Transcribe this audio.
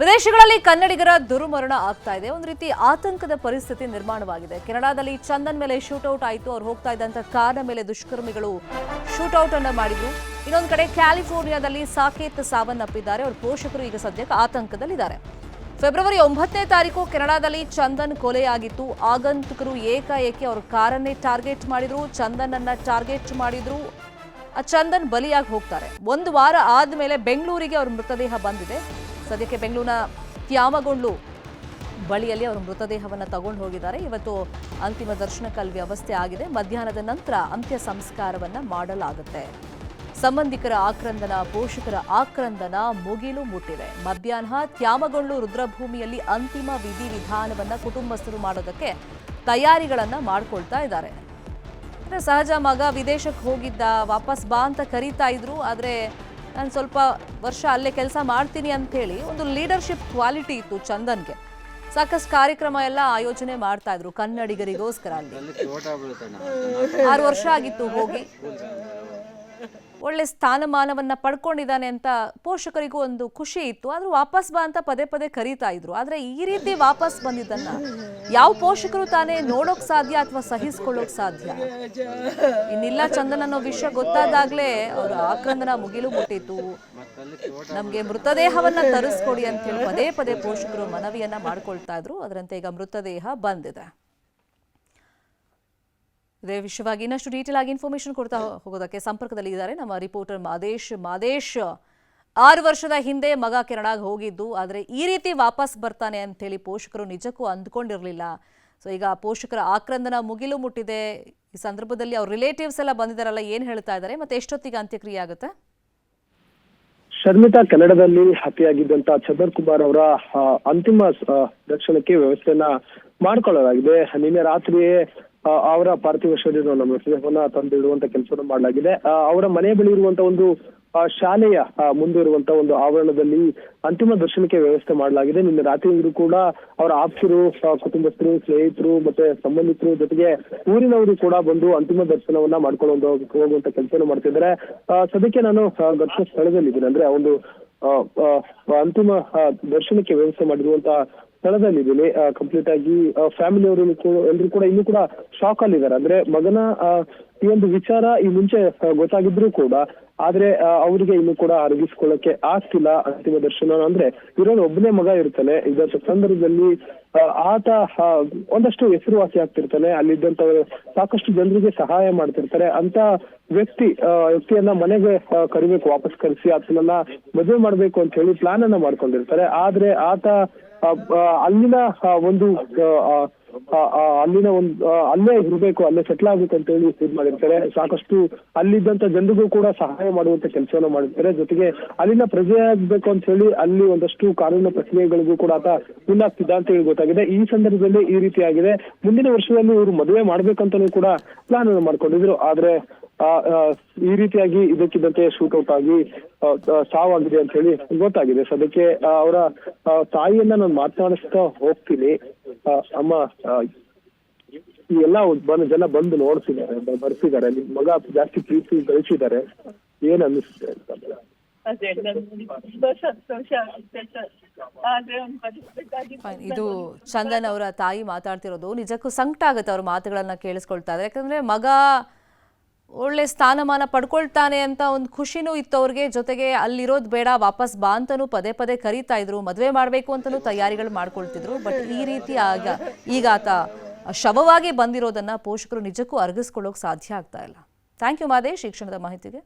ವಿದೇಶಗಳಲ್ಲಿ ಕನ್ನಡಿಗರ ದುರ್ಮರಣ ಆಗ್ತಾ ಇದೆ. ಒಂದು ರೀತಿ ಆತಂಕದ ಪರಿಸ್ಥಿತಿ ನಿರ್ಮಾಣವಾಗಿದೆ. ಕೆನಡಾದಲ್ಲಿ ಚಂದನ್ ಮೇಲೆ ಶೂಟೌಟ್ ಆಯಿತು. ಅವ್ರು ಹೋಗ್ತಾ ಇದ್ದಂತ ಕಾರ್ನ ಮೇಲೆ ದುಷ್ಕರ್ಮಿಗಳು ಶೂಟೌಟ್ ಅನ್ನು ಮಾಡಿದ್ರು. ಇನ್ನೊಂದು ಕಡೆ ಕ್ಯಾಲಿಫೋರ್ನಿಯಾದಲ್ಲಿ ಸಾಕೇತ್ ಸಾವನ್ನಪ್ಪಿದ್ದಾರೆ. ಅವ್ರ ಪೋಷಕರು ಈಗ ಸದ್ಯಕ್ಕೆ ಆತಂಕದಲ್ಲಿದ್ದಾರೆ. ಫೆಬ್ರವರಿ 9ನೇ ತಾರೀಕು ಕೆನಡಾದಲ್ಲಿ ಚಂದನ್ ಕೊಲೆಯಾಗಿತ್ತು. ಆಗಂತುಕರು ಏಕಾಏಕಿ ಅವ್ರ ಕಾರನ್ನೇ ಟಾರ್ಗೆಟ್ ಮಾಡಿದ್ರು. ಚಂದನ್ ಅನ್ನ ಟಾರ್ಗೆಟ್ ಮಾಡಿದ್ರು. ಆ ಚಂದನ್ ಬಲಿಯಾಗಿ ಹೋಗ್ತಾರೆ. ಒಂದು ವಾರ ಆದ್ಮೇಲೆ ಬೆಂಗಳೂರಿಗೆ ಅವ್ರ ಮೃತದೇಹ ಬಂದಿದೆ. ಸದ್ಯಕ್ಕೆ ಬೆಂಗಳೂರಿನ ತ್ಯಾಮಗೊಂಡ್ಲು ಬಳಿಯಲ್ಲಿ ಅವರ ಮೃತದೇಹವನ್ನು ತಗೊಂಡು ಹೋಗಿದ್ದಾರೆ. ಇವತ್ತು ಅಂತಿಮ ದರ್ಶನಕ್ಕೆ ಅಲ್ಲಿ ವ್ಯವಸ್ಥೆ ಆಗಿದೆ. ಮಧ್ಯಾಹ್ನದ ನಂತರ ಅಂತ್ಯ ಸಂಸ್ಕಾರವನ್ನು ಮಾಡಲಾಗುತ್ತೆ. ಸಂಬಂಧಿಕರ ಆಕ್ರಂದನ, ಪೋಷಕರ ಆಕ್ರಂದನ ಮುಗಿಲು ಮುಟ್ಟಿದೆ. ಮಧ್ಯಾಹ್ನ ತ್ಯಾಮಗೊಂಡ್ಲು ರುದ್ರಭೂಮಿಯಲ್ಲಿ ಅಂತಿಮ ವಿಧಿವಿಧಾನವನ್ನು ಕುಟುಂಬಸ್ಥರು ಮಾಡೋದಕ್ಕೆ ತಯಾರಿಗಳನ್ನು ಮಾಡ್ಕೊಳ್ತಾ ಇದ್ದಾರೆ. ಸಹಜ ಮಗ ವಿದೇಶಕ್ಕೆ ಹೋಗಿದ್ದ, ವಾಪಸ್ ಬಾ ಅಂತ ಕರೀತಾ ಇದ್ರು. ಆದರೆ ನಾನು ಸ್ವಲ್ಪ ವರ್ಷ ಅಲ್ಲೇ ಕೆಲಸ ಮಾಡ್ತೀನಿ ಅಂಥೇಳಿ ಒಂದು ಲೀಡರ್ಶಿಪ್ ಕ್ವಾಲಿಟಿ ಇತ್ತು ಚಂದನ್ಗೆ. ಸಾಕಷ್ಟು ಕಾರ್ಯಕ್ರಮ ಎಲ್ಲ ಆಯೋಜನೆ ಮಾಡ್ತಾ ಇದ್ರು ಕನ್ನಡಿಗರಿಗೋಸ್ಕರ. ಅಲ್ಲಿ 6 ವರ್ಷ ಆಗಿತ್ತು ಹೋಗಿ. ಒಳ್ಳೆ ಸ್ಥಾನಮಾನವನ್ನ ಪಡ್ಕೊಂಡಿದ್ದಾನೆ ಅಂತ ಪೋಷಕರಿಗೂ ಒಂದು ಖುಷಿ ಇತ್ತು. ಆದ್ರೂ ವಾಪಸ್ ಬಾ ಅಂತ ಪದೇ ಪದೇ ಕರೀತಾ ಇದ್ರು. ಆದ್ರೆ ಈ ರೀತಿ ವಾಪಸ್ ಬಂದಿದ್ದನ್ನ ಯಾವ ಪೋಷಕರು ತಾನೇ ನೋಡೋಕ್ ಸಾಧ್ಯ ಅಥವಾ ಸಹಿಸ್ಕೊಳ್ಳೋಕ್ ಸಾಧ್ಯ? ಇನ್ನಿಲ್ಲ ಚಂದನ್ ಅನ್ನೋ ವಿಷಯ ಗೊತ್ತಾದಾಗ್ಲೇ ಅವರ ಆಕ್ರಂದನ ಮುಗಿಲು ಮುಟ್ಟಿತ್ತು. ನಮ್ಗೆ ಮೃತದೇಹವನ್ನ ತರಿಸ್ಕೊಡಿ ಅಂತ ಹೇಳಿ ಪದೇ ಪದೇ ಪೋಷಕರು ಮನವಿಯನ್ನ ಮಾಡ್ಕೊಳ್ತಾ ಇದ್ರು. ಅದರಂತೆ ಈಗ ಮೃತದೇಹ ಬಂದಿದೆ. ಇದೇ ವಿಷಯವಾಗಿ ಇನ್ನಷ್ಟು ಡೀಟೇಲ್ ಆಗಿ ಇನ್ಫಾರ್ಮೇಶನ್ ಕೊಡ್ತಾ ಹೋಗೋದಕ್ಕೆ ಸಂಪರ್ಕದಲ್ಲಿ ಇದ್ದಾರೆ ನಮ್ಮ ರಿಪೋರ್ಟರ್ ಮಾದೇಶ್. 6 ವರ್ಷದ ಹಿಂದೆ ಮಗ ಕೆನಡಾಗೆ ಹೋಗಿದ್ದು, ಆದರೆ ಈ ರೀತಿ ವಾಪಸ್ ಬರ್ತಾನೆ ಅಂತೇಳಿ ಪೋಷಕರು ನಿಜಕ್ಕೂ ಅಂದ್ಕೊಂಡಿರಲಿಲ್ಲ. ಸೊ ಈಗ ಪೋಷಕರ ಆಕ್ರಂದನ ಮುಗಿಲು ಮುಟ್ಟಿದೆ. ಈ ಸಂದರ್ಭದಲ್ಲಿ ಅವ್ರ ರಿಲೇಟಿವ್ಸ್ ಎಲ್ಲ ಬಂದಿದ್ದಾರಲ್ಲ, ಏನು ಹೇಳ್ತಾ ಇದ್ದಾರೆ ಮತ್ತೆ ಎಷ್ಟೊತ್ತಿಗೆ ಅಂತ್ಯಕ್ರಿಯೆ ಆಗುತ್ತೆ? ಶರ್ಮಿತಾ, ಕನ್ನಡದಲ್ಲಿ ಹತ್ಯೆಯಾಗಿದ್ದಂತ ಚಂದನ್ ಕುಮಾರ್ ಅವರ ಅಂತಿಮ ದರ್ಶನಕ್ಕೆ ವ್ಯವಸ್ಥೆಯನ್ನ ಮಾಡ್ಕೊಳ್ಳಲಾಗಿದೆ. ನಿನ್ನೆ ರಾತ್ರಿಯೇ ಅವರ ಪಾರ್ಥಿವ ಶರೀರವನ್ನು ಮೃತದೇಹವನ್ನ ತಂದಿಡುವಂತ ಕೆಲಸವನ್ನು ಮಾಡಲಾಗಿದೆ. ಅವರ ಮನೆ ಬಳಿ ಇರುವಂತ ಒಂದು ಶಾಲೆಯ ಮುಂದೆ ಇರುವಂತ ಒಂದು ಆವರಣದಲ್ಲಿ ಅಂತಿಮ ದರ್ಶನಕ್ಕೆ ವ್ಯವಸ್ಥೆ ಮಾಡಲಾಗಿದೆ. ನಿನ್ನೆ ರಾತ್ರಿಯೂ ಕೂಡ ಅವರ ಆಪ್ತರು, ಕುಟುಂಬಸ್ಥರು, ಸ್ನೇಹಿತರು ಮತ್ತೆ ಸಂಬಂಧಿಕರು ಜೊತೆಗೆ ಊರಿನವರು ಕೂಡ ಬಂದು ಅಂತಿಮ ದರ್ಶನವನ್ನ ಮಾಡ್ಕೊಂಡು ಹೋಗುವಂತ ಕೆಲಸವನ್ನು ಮಾಡ್ತಿದ್ದಾರೆ. ಸದ್ಯಕ್ಕೆ ನಾನು ದರ್ಶನ ಸ್ಥಳದಲ್ಲಿದ್ದೀನಿ. ಅಂದ್ರೆ ಒಂದು ಅಂತಿಮ ದರ್ಶನಕ್ಕೆ ವ್ಯವಸ್ಥೆ ಮಾಡಿರುವಂತ ಸ್ಥಳದಲ್ಲಿದ್ದೀನಿ. ಕಂಪ್ಲೀಟ್ ಆಗಿ ಫ್ಯಾಮಿಲಿಯವರು ಎಲ್ಲರೂ ಕೂಡ ಇನ್ನೂ ಕೂಡ ಶಾಕ್ ಅಲ್ಲಿದ್ದಾರೆ. ಅಂದ್ರೆ ಮಗನ ಈ ಒಂದು ವಿಚಾರ ಈ ಮುಂಚೆ ಗೊತ್ತಾಗಿದ್ರು ಕೂಡ ಆದ್ರೆ ಅವರಿಗೆ ಇನ್ನೂ ಕೂಡ ಅರಗಿಸ್ಕೊಳ್ಳಕ್ಕೆ ಆಗ್ತಿಲ್ಲ. ಅಂತಿಮ ದರ್ಶನ ಅಂದ್ರೆ ಇರೋದು ಒಬ್ಬನೇ ಮಗ ಇರ್ತಾನೆ. ಇದರ ಸಂದರ್ಭದಲ್ಲಿ ಆತ ಒಂದಷ್ಟು ಹೆಸರುವಾಸಿ ಆಗ್ತಿರ್ತಾನೆ. ಅಲ್ಲಿದ್ದಂಥವ್ರು ಸಾಕಷ್ಟು ಜನರಿಗೆ ಸಹಾಯ ಮಾಡ್ತಿರ್ತಾರೆ. ಅಂತ ವ್ಯಕ್ತಿಯನ್ನ ಮನೆಗೆ ಕರಿಬೇಕು, ವಾಪಸ್ ಕರೆಸಿ ಆತನನ್ನ ಮದುವೆ ಮಾಡ್ಬೇಕು ಅಂತ ಹೇಳಿ ಪ್ಲಾನ್ ಅನ್ನ ಮಾಡ್ಕೊಂಡಿರ್ತಾರೆ. ಆದ್ರೆ ಆತ ಅಲ್ಲಿನ ಒಂದು ಅಲ್ಲೇ ಇರ್ಬೇಕು, ಅಲ್ಲೇ ಸೆಟ್ಲ್ ಆಗ್ಬೇಕು ಅಂತ ಹೇಳಿ ಇದು ಮಾಡಿರ್ತಾರೆ. ಸಾಕಷ್ಟು ಅಲ್ಲಿದ್ದಂತ ಜನರಿಗೂ ಕೂಡ ಸಹಾಯ ಮಾಡುವಂತ ಕೆಲಸವನ್ನ ಮಾಡಿರ್ತಾರೆ. ಜೊತೆಗೆ ಅಲ್ಲಿನ ಪ್ರಜೆ ಆಗ್ಬೇಕು ಅಂತ ಹೇಳಿ ಅಲ್ಲಿ ಒಂದಷ್ಟು ಕಾನೂನು ಪ್ರಕ್ರಿಯೆಗಳಿಗೂ ಕೂಡ ಆತ ಮುಂದಾಗ್ತಿದ್ದ ಅಂತ ಹೇಳಿ ಗೊತ್ತಾಗಿದೆ. ಈ ಸಂದರ್ಭದಲ್ಲಿ ಈ ರೀತಿ ಆಗಿದೆ. ಮುಂದಿನ ವರ್ಷದಲ್ಲಿ ಇವರು ಮದುವೆ ಮಾಡ್ಬೇಕಂತಾನೂ ಕೂಡ ಪ್ಲಾನ್ ಅನ್ನು ಮಾಡ್ಕೊಂಡಿದ್ರು. ಆದ್ರೆ ಈ ರೀತಿಯಾಗಿ ಇದಕ್ಕಿದ್ದಂತೆ ಶೂಟೌಟ್ ಆಗಿ ಸಾವಾಗಿದೆ ಅಂತ ಹೇಳಿ ಗೊತ್ತಾಗಿದೆ. ಸದ್ಯಕ್ಕೆ ಅವರ ತಾಯಿಯನ್ನ ನಾನು ಮಾತನಾಡಿಸ್ತಾ ಹೋಗ್ತೀನಿ. ಅಮ್ಮ, ಈ ಎಲ್ಲ ಜನ ಬಂದು ನೋಡ್ತಿದ್ದಾರೆ, ಬರ್ತಿದ್ದಾರೆ. ನಿಮ್ ಮಗ ಜಾಸ್ತಿ ಪ್ರೀತಿ ಗಳಿಸಿದ್ದಾರೆ, ಏನ್ ಅನ್ನಿಸುತ್ತೆ ಅಂತ? ಇದು ಚಂದನ್ ಅವರ ತಾಯಿ ಮಾತಾಡ್ತಿರೋದು. ನಿಜಕ್ಕೂ ಸಂಕಟ ಆಗುತ್ತೆ ಅವ್ರ ಮಾತುಗಳನ್ನ ಕೇಳಿಸ್ಕೊಳ್ತಾ ಇದ್ದಾರೆ. ಯಾಕಂದ್ರೆ ಮಗ ಒಳ್ಳೆ ಸ್ಥಾನಮಾನ ಪಡ್ಕೊಳ್ತಾನೆ ಅಂತ ಒಂದು ಖುಷಿನೂ ಇತ್ತು ಅವ್ರಿಗೆ. ಜೊತೆಗೆ ಅಲ್ಲಿರೋದು ಬೇಡ, ವಾಪಸ್ ಬಾ ಅಂತನೂ ಪದೇ ಪದೇ ಕರೀತಾ ಇದ್ರು. ಮದುವೆ ಮಾಡಬೇಕು ಅಂತಲೂ ತಯಾರಿಗಳು ಮಾಡ್ಕೊಳ್ತಿದ್ರು. ಬಟ್ ಈ ರೀತಿ ಈಗ ಆತ ಶವವಾಗಿ ಬಂದಿರೋದನ್ನ ಪೋಷಕರು ನಿಜಕ್ಕೂ ಅರಗಿಸ್ಕೊಳ್ಳೋಕೆ ಸಾಧ್ಯ ಆಗ್ತಾ ಇಲ್ಲ. ಥ್ಯಾಂಕ್ ಯು ಮಾದೇಶ್, ಈ ಕ್ಷಣದ ಮಾಹಿತಿಗೆ.